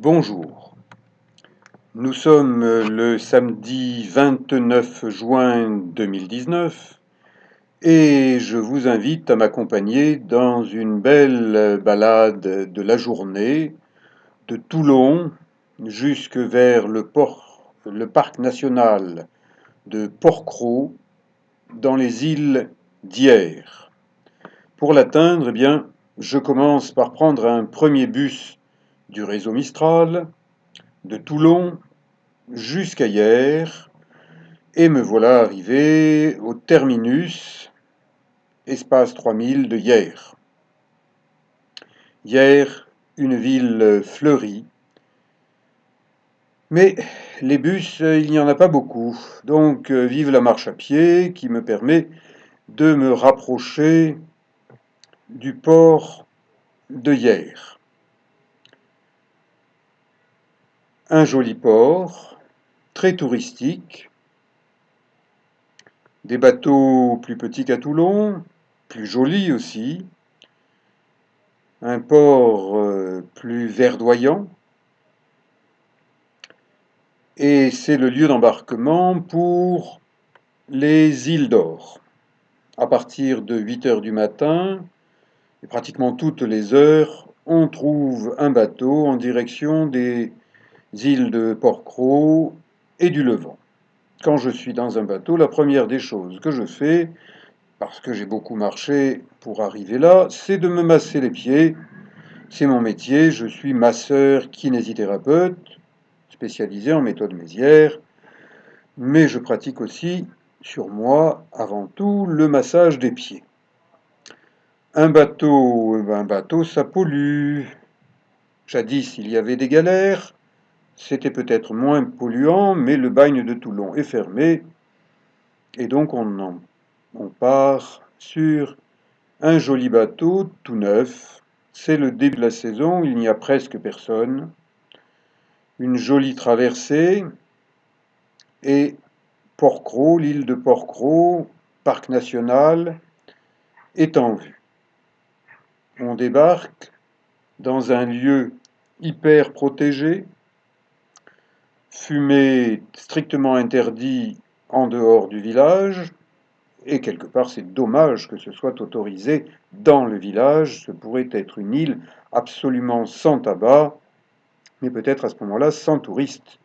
Bonjour, nous sommes le samedi 29 juin 2019 et je vous invite à m'accompagner dans une belle balade de la journée de Toulon jusque vers le parc national de Porquerolles dans les îles d'Hyères. Pour l'atteindre, eh bien, je commence par prendre un premier bus du réseau Mistral de Toulon jusqu'à Hyères, et me voilà arrivé au terminus, espace 3000 de Hyères. Hyères, une ville fleurie, mais les bus, il n'y en a pas beaucoup, donc vive la marche à pied qui me permet de me rapprocher du port de Hyères. Un joli port, très touristique, des bateaux plus petits qu'à Toulon, plus jolis aussi, un port plus verdoyant, et c'est le lieu d'embarquement pour les îles d'Or. À partir de 8 heures du matin, et pratiquement toutes les heures, on trouve un bateau en direction des îles de Porquerolles et du Levant. Quand je suis dans un bateau, la première des choses que je fais, parce que j'ai beaucoup marché pour arriver là, c'est de me masser les pieds. C'est mon métier, je suis masseur kinésithérapeute, spécialisé en méthode Mézières, mais je pratique aussi sur moi, avant tout, le massage des pieds. Un bateau, ça pollue. Jadis, il y avait des galères, c'était peut-être moins polluant, mais le bagne de Toulon est fermé, et donc on part sur un joli bateau tout neuf. C'est le début de la saison, il n'y a presque personne. Une jolie traversée, et Porquerolles, l'île de Porquerolles, parc national, est en vue. On débarque dans un lieu hyper protégé, fumée strictement interdit en dehors du village, et quelque part c'est dommage que ce soit autorisé dans le village. Ce pourrait être une île absolument sans tabac, mais peut-être à ce moment-là sans touristes,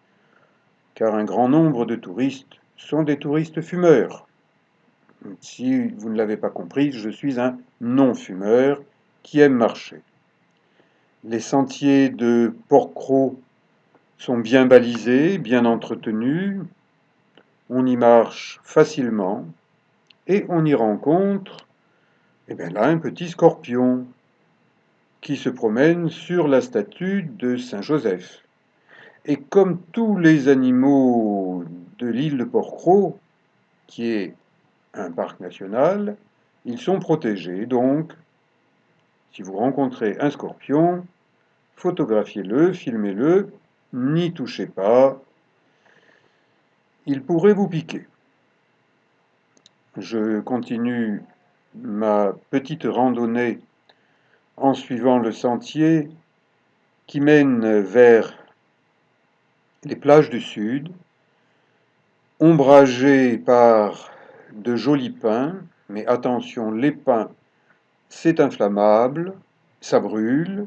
car un grand nombre de touristes sont des touristes fumeurs. Si vous ne l'avez pas compris, je suis un non-fumeur qui aime marcher. Les sentiers de Porquerolles sont bien balisés, bien entretenus. On y marche facilement et on y rencontre, là, un petit scorpion qui se promène sur la statue de Saint-Joseph. Et comme tous les animaux de l'île de Porquerolles, qui est un parc national, ils sont protégés. Donc, si vous rencontrez un scorpion, photographiez-le, filmez-le, n'y touchez pas, il pourrait vous piquer. Je continue ma petite randonnée en suivant le sentier qui mène vers les plages du sud, ombragées par de jolis pins, mais attention, les pins, c'est inflammable, ça brûle,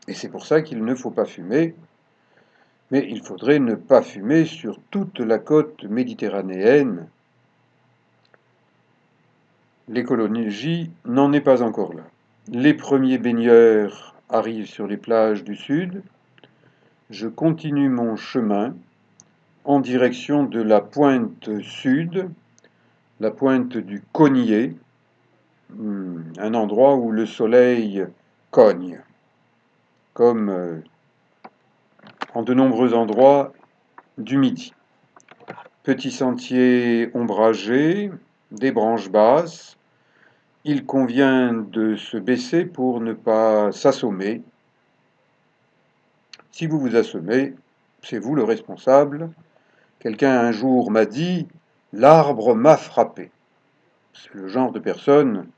et c'est pour ça qu'il ne faut pas fumer. Mais il faudrait ne pas fumer sur toute la côte méditerranéenne. L'écologie n'en est pas encore là. Les premiers baigneurs arrivent sur les plages du sud. Je continue mon chemin en direction de la pointe sud, la pointe du Cognier, un endroit où le soleil cogne, comme en de nombreux endroits du Midi. Petit sentier ombragé, des branches basses. Il convient de se baisser pour ne pas s'assommer. Si vous vous assommez, c'est vous le responsable. Quelqu'un un jour m'a dit « l'arbre m'a frappé ». C'est le genre de personne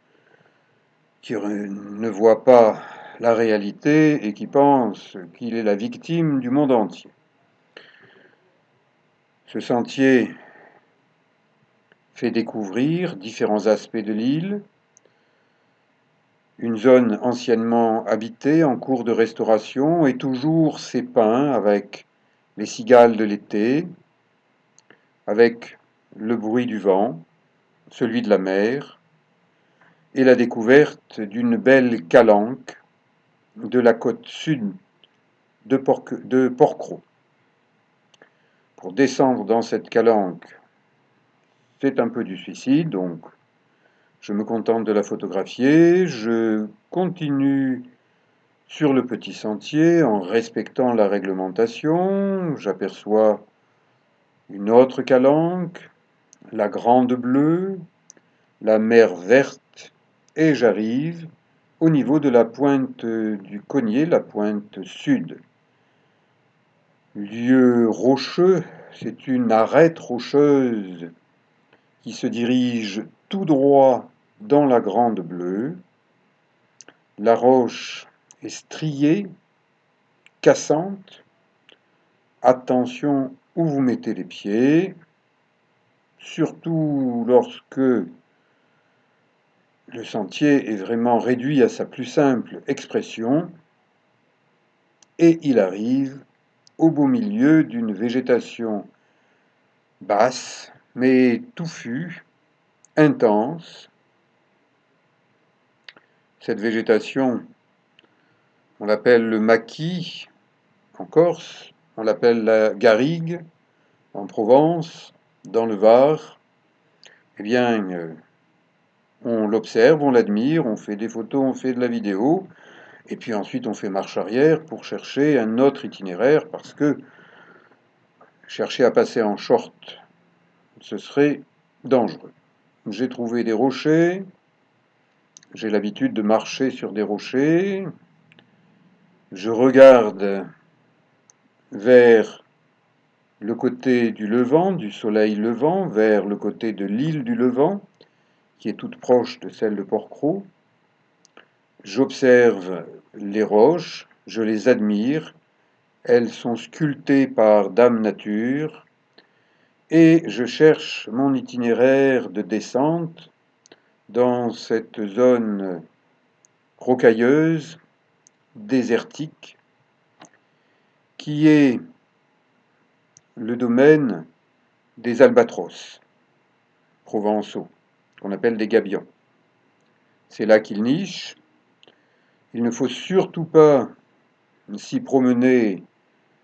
qui ne voit pas la réalité et qui pense qu'il est la victime du monde entier. Ce sentier fait découvrir différents aspects de l'île, une zone anciennement habitée en cours de restauration et toujours ses pins avec les cigales de l'été, avec le bruit du vent, celui de la mer, et la découverte d'une belle calanque de la côte sud de Porquerolles. Pour descendre dans cette calanque, c'est un peu du suicide, donc je me contente de la photographier, je continue sur le petit sentier en respectant la réglementation, j'aperçois une autre calanque, la Grande Bleue, la mer verte, et j'arrive au niveau de la pointe du Cognier, la pointe sud. Lieu rocheux, c'est une arête rocheuse qui se dirige tout droit dans la Grande Bleue. La roche est striée, cassante. Attention où vous mettez les pieds, surtout lorsque le sentier est vraiment réduit à sa plus simple expression, et il arrive au beau milieu d'une végétation basse, mais touffue, intense. Cette végétation, on l'appelle le maquis en Corse, on l'appelle la garrigue en Provence, dans le Var. Eh bien, on l'observe, on l'admire, on fait des photos, on fait de la vidéo, et puis ensuite on fait marche arrière pour chercher un autre itinéraire, parce que chercher à passer en short, ce serait dangereux. J'ai trouvé des rochers, j'ai l'habitude de marcher sur des rochers, je regarde vers le côté du levant, du soleil levant, vers le côté de l'île du Levant, qui est toute proche de celle de Porquerolles. J'observe les roches, je les admire, elles sont sculptées par Dame Nature, et je cherche mon itinéraire de descente dans cette zone rocailleuse, désertique, qui est le domaine des albatros provençaux, qu'on appelle des gabions. C'est là qu'ils nichent. Il ne faut surtout pas s'y promener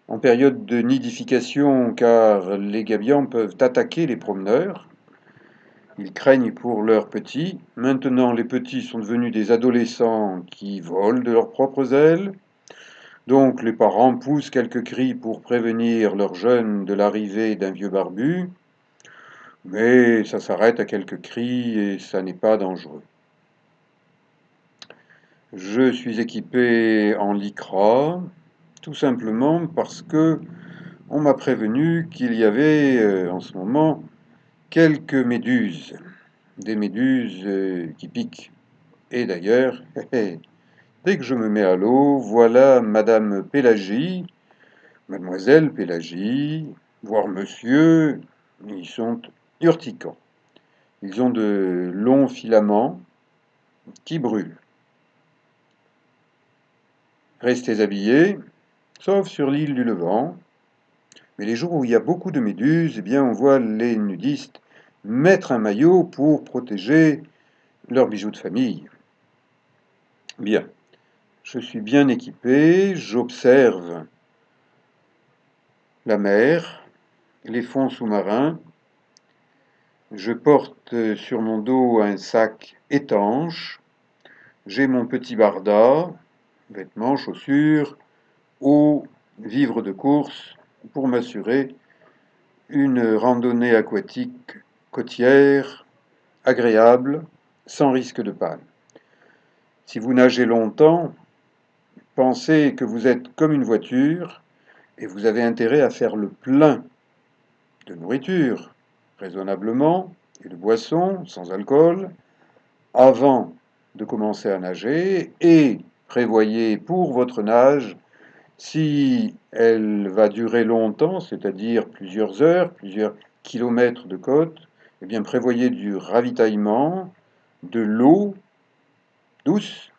en période de nidification, car les gabions peuvent attaquer les promeneurs. Ils craignent pour leurs petits. Maintenant, les petits sont devenus des adolescents qui volent de leurs propres ailes. Donc, les parents poussent quelques cris pour prévenir leurs jeunes de l'arrivée d'un vieux barbu. Mais ça s'arrête à quelques cris et ça n'est pas dangereux. Je suis équipé en lycra, tout simplement parce que on m'a prévenu qu'il y avait en ce moment quelques méduses, des méduses qui piquent. Et d'ailleurs, dès que je me mets à l'eau, voilà Madame Pélagie, Mademoiselle Pélagie, voire Monsieur, ils sont urticants. Ils ont de longs filaments qui brûlent. Restez habillés, sauf sur l'île du Levant. Mais les jours où il y a beaucoup de méduses, eh bien, on voit les nudistes mettre un maillot pour protéger leurs bijoux de famille. Bien, je suis bien équipé, j'observe la mer, les fonds sous-marins. Je porte sur mon dos un sac étanche. J'ai mon petit barda, vêtements, chaussures, eau, vivres de course pour m'assurer une randonnée aquatique côtière, agréable, sans risque de panne. Si vous nagez longtemps, pensez que vous êtes comme une voiture et vous avez intérêt à faire le plein de nourriture, raisonnablement, et de boissons, sans alcool, avant de commencer à nager, et prévoyez pour votre nage, si elle va durer longtemps, c'est-à-dire plusieurs heures, plusieurs kilomètres de côte, eh bien prévoyez du ravitaillement, de l'eau douce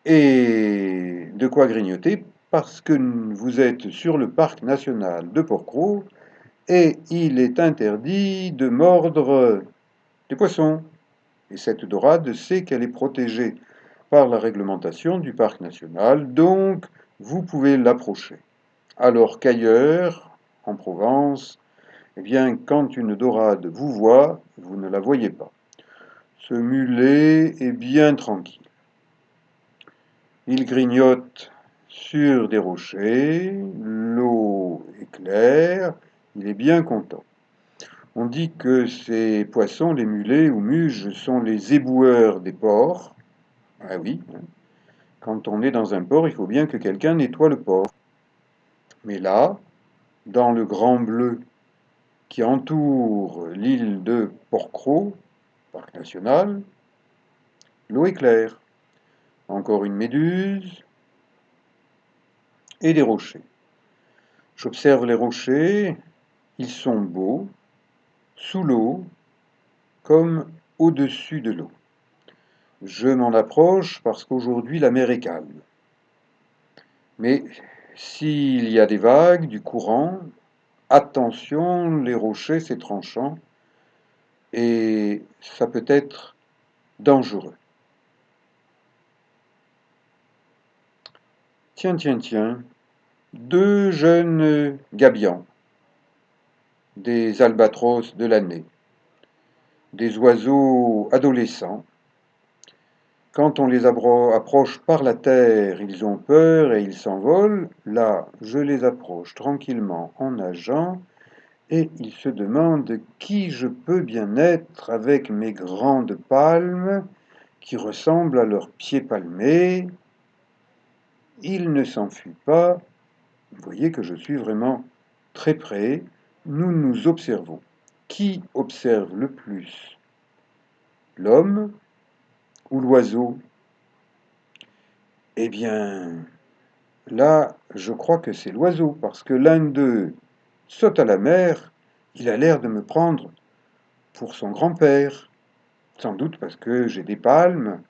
et de quoi grignoter parce que vous êtes sur le parc national de Port-Cros et il est interdit de mordre des poissons. Et cette dorade sait qu'elle est protégée par la réglementation du parc national, donc vous pouvez l'approcher. Alors qu'ailleurs, en Provence, eh bien, quand une dorade vous voit, vous ne la voyez pas. Ce mulet est bien tranquille. Il grignote sur des rochers, l'eau est claire, il est bien content. On dit que ces poissons, les mulets ou muges, sont les éboueurs des ports. Ah oui, quand on est dans un port, il faut bien que quelqu'un nettoie le port. Mais là, dans le grand bleu qui entoure l'île de Port-Cros, parc national, l'eau est claire. Encore une méduse et des rochers. J'observe les rochers, ils sont beaux, sous l'eau, comme au-dessus de l'eau. Je m'en approche parce qu'aujourd'hui la mer est calme. Mais s'il y a des vagues, du courant, attention, les rochers c'est tranchant et ça peut être dangereux. Tiens, tiens, tiens, deux jeunes gabians, des albatros de l'année, des oiseaux adolescents. Quand on les approche par la terre, ils ont peur et ils s'envolent. Là, je les approche tranquillement en nageant et ils se demandent qui je peux bien être avec mes grandes palmes qui ressemblent à leurs pieds palmés. Ils ne s'enfuient pas. Vous voyez que je suis vraiment très près. Nous nous observons. Qui observe le plus? L'homme ou l'oiseau? Eh bien, là, je crois que c'est l'oiseau, parce que l'un d'eux saute à la mer, il a l'air de me prendre pour son grand-père, sans doute parce que j'ai des palmes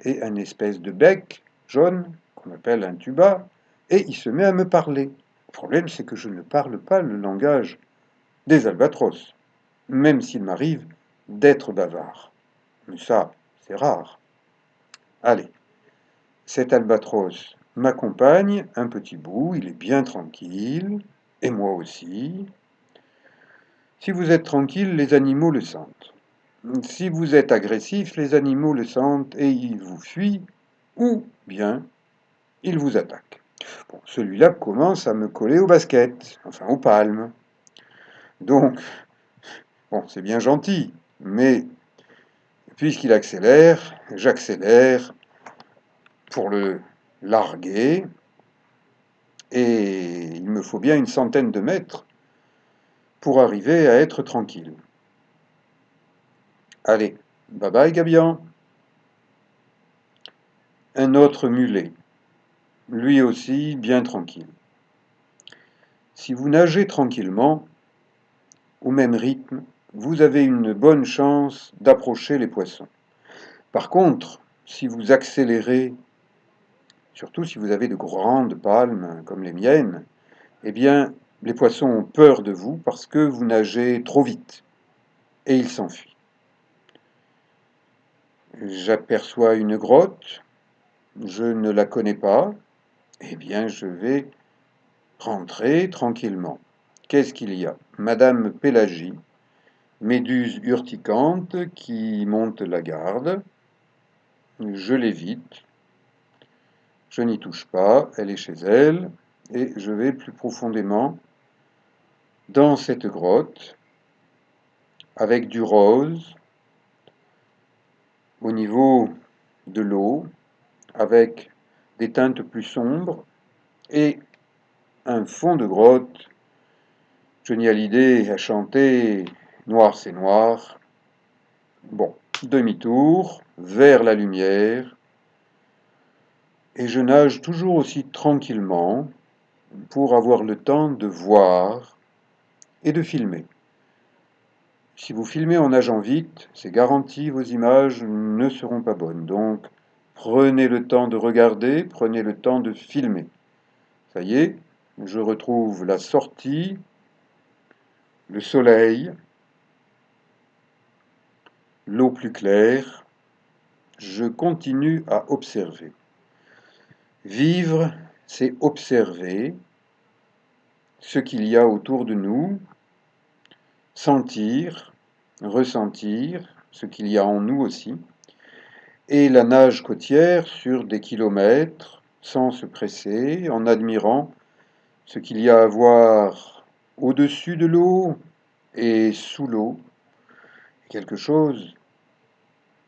et un espèce de bec jaune, qu'on appelle un tuba, et il se met à me parler. Le problème, c'est que je ne parle pas le langage des albatros, même s'il m'arrive d'être bavard. Mais ça, c'est rare. Allez, cet albatros m'accompagne un petit bout, il est bien tranquille, et moi aussi. Si vous êtes tranquille, les animaux le sentent. Si vous êtes agressif, les animaux le sentent et ils vous fuient, ou bien ils vous attaquent. Bon, celui-là commence à me coller au basket, enfin aux palmes. Donc, bon, c'est bien gentil, mais puisqu'il accélère, j'accélère pour le larguer, et il me faut bien une centaine de mètres pour arriver à être tranquille. Allez, bye bye Gabian. Un autre mulet, lui aussi bien tranquille. Si vous nagez tranquillement, au même rythme, vous avez une bonne chance d'approcher les poissons. Par contre, si vous accélérez, surtout si vous avez de grandes palmes comme les miennes, eh bien, les poissons ont peur de vous parce que vous nagez trop vite et ils s'enfuient. J'aperçois une grotte, je ne la connais pas, eh bien, je vais rentrer tranquillement. Qu'est-ce qu'il y a? Madame Pélagie, méduse urticante qui monte la garde. Je l'évite. Je n'y touche pas, elle est chez elle. Et je vais plus profondément dans cette grotte avec du rose au niveau de l'eau, avec des teintes plus sombres et un fond de grotte. Johnny Hallyday a chanté Noir c'est noir. Bon, demi-tour, vers la lumière. Et je nage toujours aussi tranquillement pour avoir le temps de voir et de filmer. Si vous filmez en nageant vite, c'est garanti, vos images ne seront pas bonnes. Donc, prenez le temps de regarder, prenez le temps de filmer. Ça y est, je retrouve la sortie, le soleil, l'eau plus claire. Je continue à observer. Vivre, c'est observer ce qu'il y a autour de nous, sentir, ressentir ce qu'il y a en nous aussi, et la nage côtière sur des kilomètres, sans se presser, en admirant ce qu'il y a à voir au-dessus de l'eau et sous l'eau, quelque chose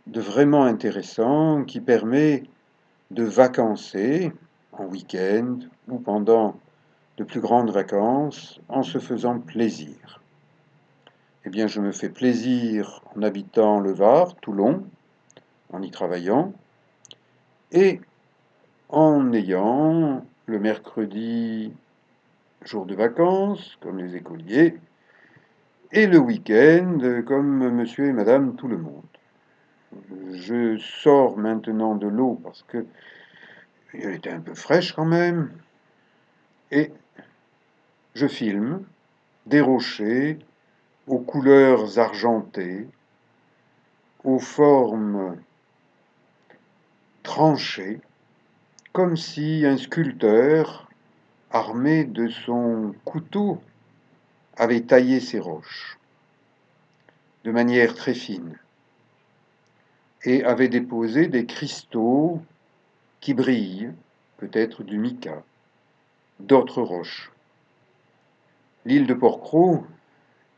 de vraiment intéressant qui permet de vacancer en week-end ou pendant de plus grandes vacances en se faisant plaisir. Eh bien, je me fais plaisir en habitant le Var, Toulon, en y travaillant, et en ayant le mercredi jour de vacances, comme les écoliers, et le week-end, comme monsieur et madame tout le monde. Je sors maintenant de l'eau parce que elle était un peu fraîche quand même, et je filme des rochers aux couleurs argentées, aux formes tranchées, comme si un sculpteur, armé de son couteau, avait taillé ces roches de manière très fine et avait déposé des cristaux qui brillent, peut-être du mica, d'autres roches. L'île de Porquerolles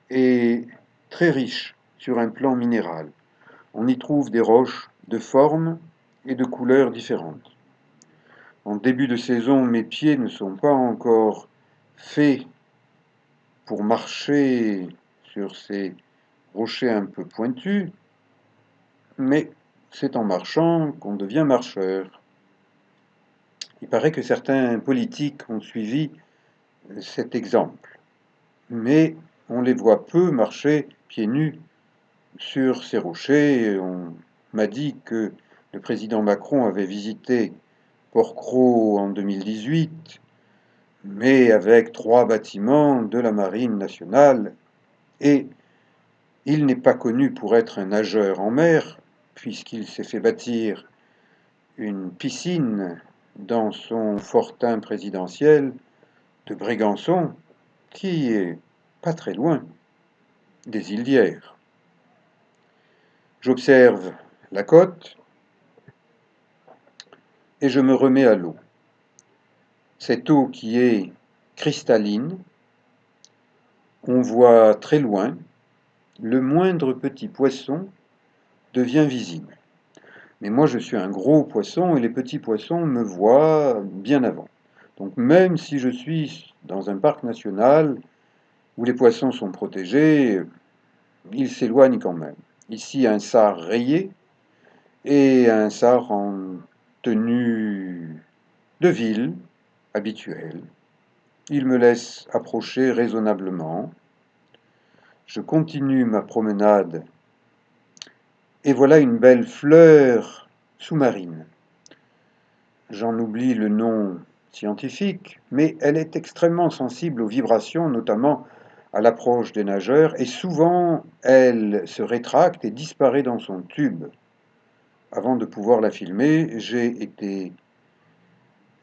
est très riche sur un plan minéral. On y trouve des roches de formes et de couleurs différentes. En début de saison, mes pieds ne sont pas encore faits pour marcher sur ces rochers un peu pointus, mais c'est en marchant qu'on devient marcheur. Il paraît que certains politiques ont suivi cet exemple, mais on les voit peu marcher pieds nus sur ces rochers. On m'a dit que le président Macron avait visité Porquerolles en 2018, mais avec 3 bâtiments de la Marine nationale, et il n'est pas connu pour être un nageur en mer, puisqu'il s'est fait bâtir une piscine dans son fortin présidentiel de Brégançon, qui est pas très loin des îles d'Hyères. J'observe la côte et je me remets à l'eau. Cette eau qui est cristalline, on voit très loin, le moindre petit poisson devient visible. Mais moi, je suis un gros poisson et les petits poissons me voient bien avant. Donc même si je suis dans un parc national où les poissons sont protégés, ils s'éloignent quand même. Ici, un sard rayé et un sard en tenue de ville habituelle. Il me laisse approcher raisonnablement. Je continue ma promenade et voilà une belle fleur sous-marine. J'en oublie le nom scientifique, mais elle est extrêmement sensible aux vibrations, notamment à l'approche des nageurs, et souvent elle se rétracte et disparaît dans son tube. Avant de pouvoir la filmer, j'ai été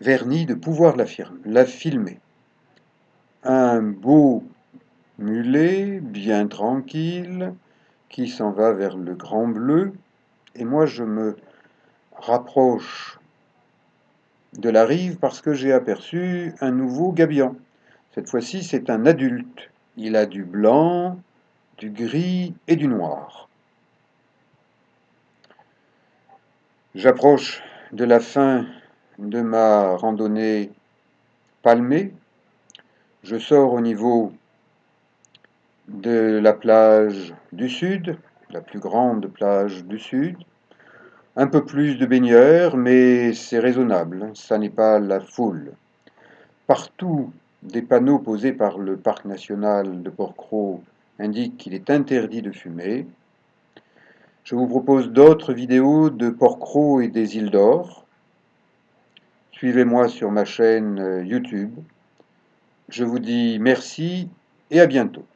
verni de pouvoir la filmer. Un beau mulet, bien tranquille, qui s'en va vers le grand bleu, et moi je me rapproche de la rive parce que j'ai aperçu un nouveau gabion. Cette fois-ci, c'est un adulte. Il a du blanc, du gris et du noir. J'approche de la fin de ma randonnée palmée. Je sors au niveau de la plage du sud, la plus grande plage du sud. Un peu plus de baigneurs, mais c'est raisonnable, ça n'est pas la foule. Partout, des panneaux posés par le parc national de Porquerolles indiquent qu'il est interdit de fumer. Je vous propose d'autres vidéos de Porquerolles et des îles d'Or. Suivez-moi sur ma chaîne YouTube. Je vous dis merci et à bientôt.